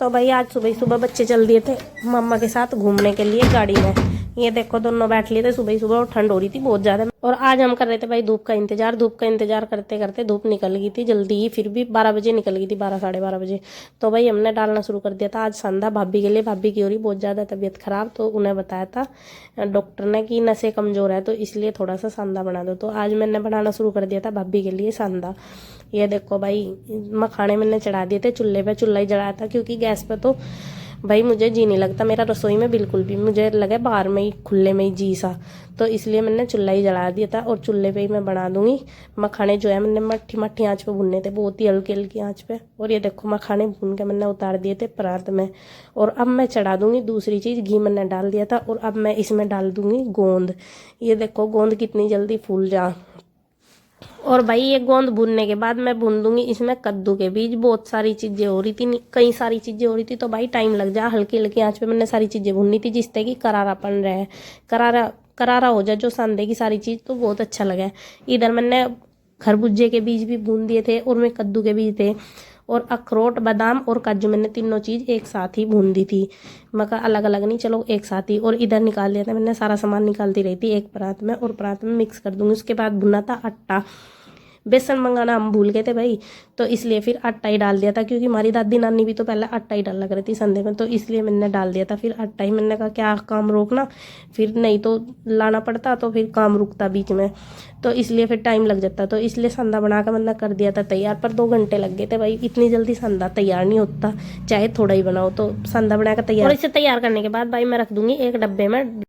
तो भाई आज सुबह सुबह बच्चे चल दिए थे मम्मा के साथ घूमने के लिए गाड़ी में। ये देखो दोनों बैठ लिए थे सुबह सुबह और ठंड हो रही थी बहुत ज्यादा। और आज हम कर रहे थे भाई धूप का इंतजार। धूप का इंतजार करते करते धूप निकल गई थी जल्दी ही, फिर भी 12 बजे निकल गई थी, 12 साढ़े 12 बजे। तो भाई हमने डालना शुरू कर दिया था आज संधा भाभी के लिए। भाभी की हो रही बहुत ज्यादा तबीयत खराब, तो उन्हें बताया था डॉक्टर ने कि नसें कमजोर है, तो इसलिए थोड़ा सा सांदा बना दो। तो आज मैंने बनाना शुरू कर दिया था भाभी के लिए सांदा। ये देखो भाई मखाने मैंने चढ़ा दिए थे चूल्हे पे, चूल्हा ही जलाया था क्योंकि गैस पे तो भाई मुझे जी नहीं लगता मेरा रसोई में बिल्कुल भी, मुझे लगे बाहर में ही खुले में ही जी सा। तो इसलिए मैंने चूल्हा ही जला दिया था और चूल्हे पे ही मैं बना दूंगी। मखाने जो है मैंने मट्ठी मट्ठी आंच पे भुनने थे, बहुत ही हल्की हल्की आंच पे। और ये देखो मखाने भून के मैंने उतार दिए थे परात में। और अब मैं चढ़ा दूंगी दूसरी चीज़, घी मैंने डाल दिया था और अब मैं इसमें डाल दूंगी गोंद। ये देखो गोंद कितनी जल्दी फूल जा। और भाई ये गोंद भूनने के बाद मैं भून दूंगी इसमें कद्दू के बीज। बहुत सारी चीजें हो रही थी, कई सारी चीजें हो रही थी, तो भाई टाइम लग जा। हल्की हल्की आंच पे मैंने सारी चीजें भूननी थी जिससे कि करारापन रहे, करारा करारा हो जाए जो सांदे की सारी चीज, तो बहुत अच्छा लगे। इधर मैंने खरबूजे के बीज भी भून दिए थे और मैं कद्दू के बीज थे और अखरोट बादाम और काजू मैंने तीनों चीज एक साथ ही भून दी थी। मगर अलग अलग नहीं, चलो एक साथ ही। और इधर निकाल लिया था मैंने, सारा सामान निकालती रही थी एक परात में और परात में मिक्स कर दूंगी। उसके बाद भुना था आटा। बेसन मंगाना हम भूल गए थे भाई, तो इसलिए फिर आटा ही डाल दिया था क्योंकि हमारी दादी नानी भी तो पहले आटा ही डाला करती थी संडे में, तो इसलिए मैंने डाल दिया था फिर आटा ही। मैंने कहा क्या काम रोकना, फिर नहीं तो लाना पड़ता तो फिर काम रुकता बीच में, तो इसलिए फिर टाइम लग जाता। तो इसलिए संदा बना कर मैंने कर दिया था तैयार, पर 2 घंटे लग गए थे भाई। इतनी जल्दी संदा तैयार नहीं होता, चाहे थोड़ा ही बनाओ। तो संदा बना कर तैयार, और इसे तैयार करने के बाद भाई मैं रख दूंगी एक डब्बे में।